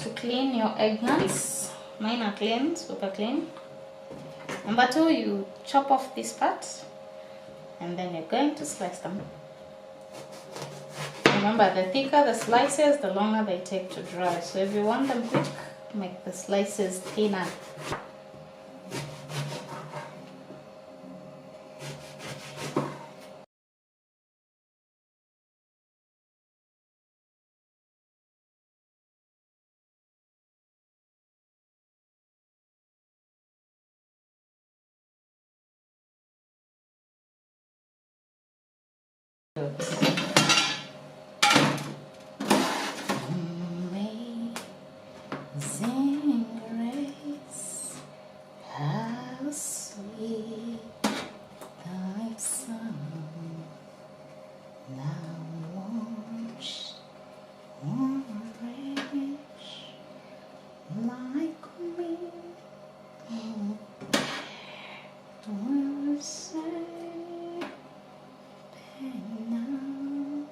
to clean your eggplants. Mine are clean, super clean. Number 2, you chop off this part and then you're going to slice them. Remember, the thicker the slices, the longer they take to dry. So if you want them quick, make the slices thinner. Amazing grace, how sweet thy sound, now washed on a wretch like me. Don't say now.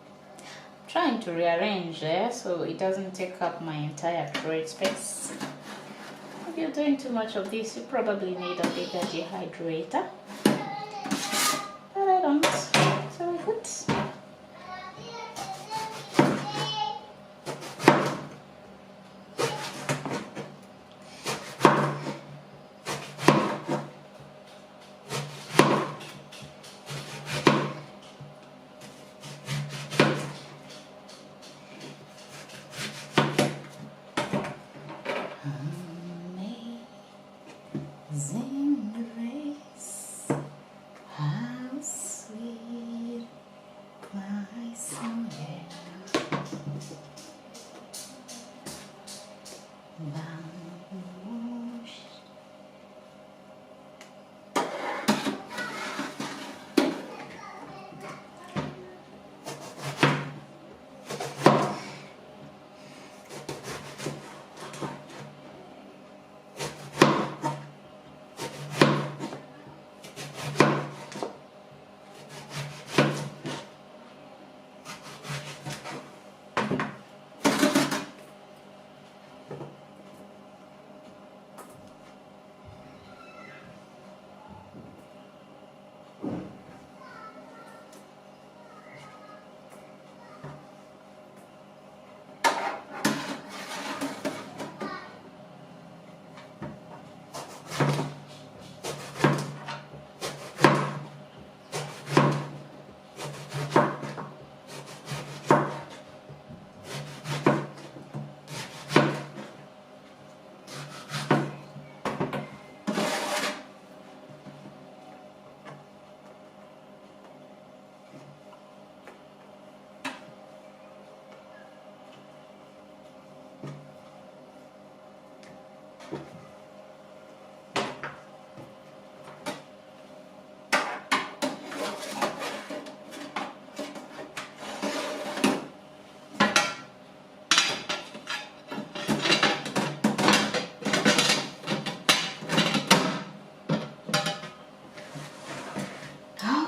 Trying to rearrange there so it doesn't take up my entire tray space. If you're doing too much of this, you probably need a bigger dehydrator, but I don't, so we're good. Amazing grace, how sweet my sound,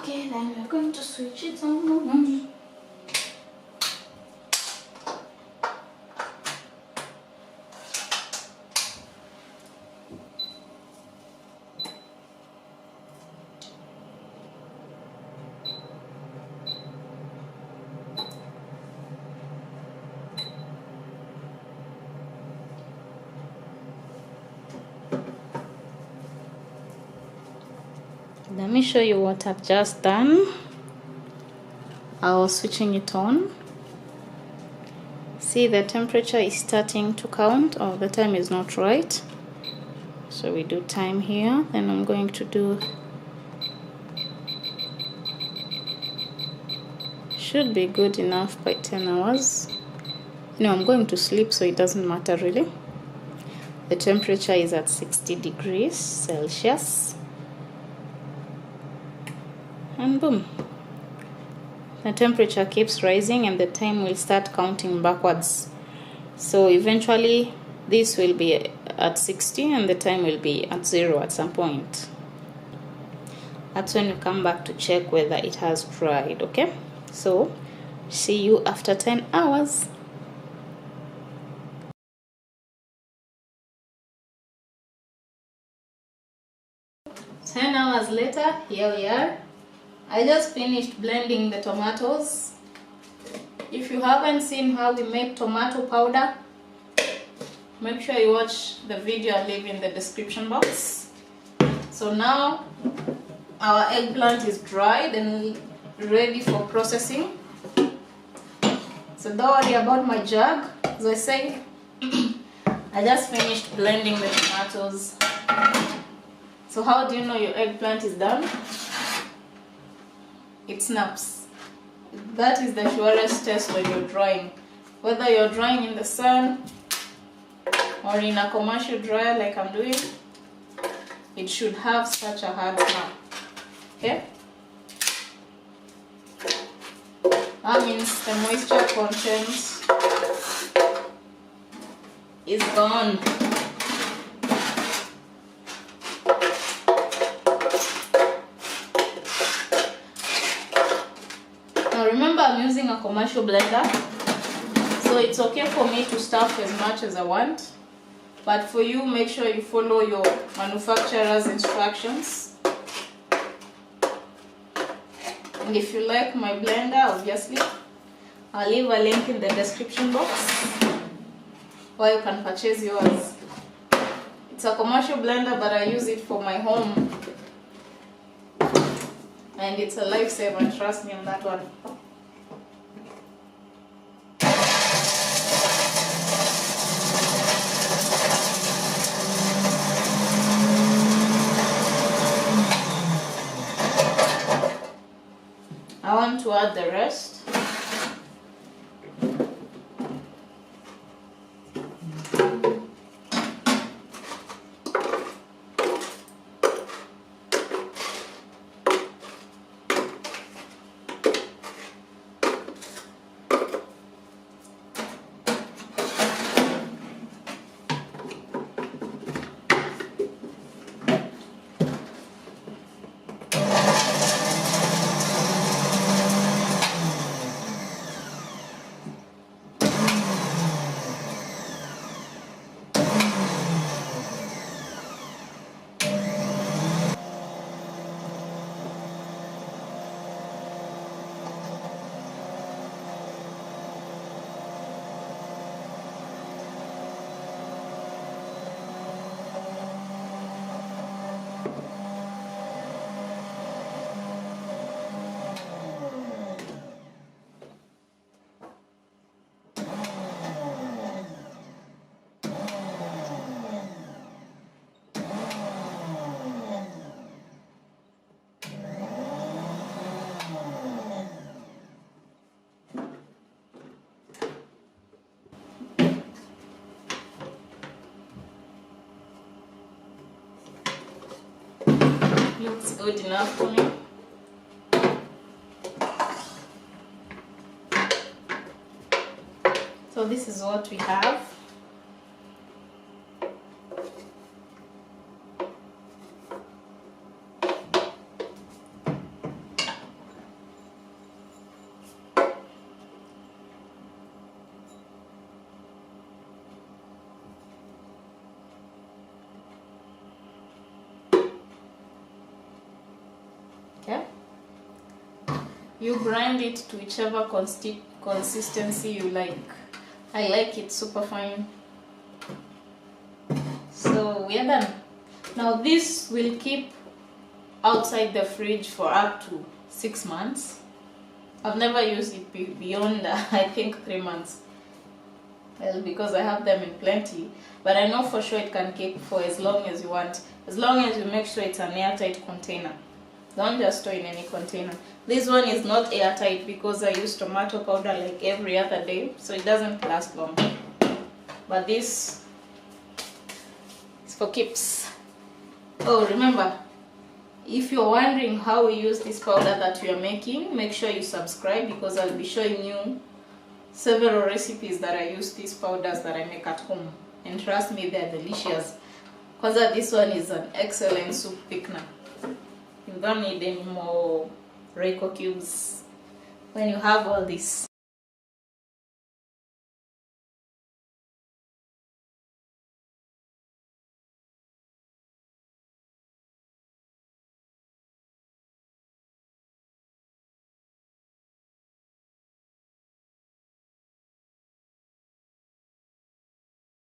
Okay, then we're going to switch it on. Let me show you what I've just done. I was switching it on. See, the temperature is starting to count. Oh, the time is not right. So we do time here. Then I'm going to do, should be good enough by 10 hours. No, I'm going to sleep, so it doesn't matter really. The temperature is at 60 degrees Celsius. And boom, the temperature keeps rising and the time will start counting backwards. So eventually this will be at 60 and the time will be at 0 at some point. That's when you come back to check whether it has dried. Okay, so see you after 10 hours. 10 hours later, here we are. I just finished blending the tomatoes. If you haven't seen how we make tomato powder, make sure you watch the video I'll leave in the description box. So now our eggplant is dried and ready for processing. So don't worry about my jug. As I say, I just finished blending the tomatoes. So how do you know your eggplant is done? It snaps. That is the surest test when you're drying. Whether you're drying in the sun or in a commercial dryer like I'm doing, it should have such a hard snap. Okay? That means the moisture content is gone. Now remember, I'm using a commercial blender, so it's okay for me to stuff as much as I want, but for you, make sure you follow your manufacturer's instructions. And if you like my blender, obviously, I'll leave a link in the description box where you can purchase yours. It's a commercial blender, but I use it for my home. And it's a lifesaver, trust me on that one. I want to add the rest. Looks good enough for me. So this is what we have. Okay. You grind it to whichever consistency you like. I like it super fine. So we are done. Now this will keep outside the fridge for up to 6 months. I've never used it beyond I think 3 months. Well, because I have them in plenty, but I know for sure it can keep for as long as you want, as long as you make sure it's an airtight container. Don't just store in any container. This one is not airtight because I use tomato powder like every other day, so it doesn't last long. But this is for keeps. Oh, remember, if you're wondering how we use this powder that we are making, make sure you subscribe because I'll be showing you several recipes that I use these powders that I make at home. And trust me, they're delicious. Because this one is an excellent soup thickener. You don't need any more Reiko cubes when you have all this.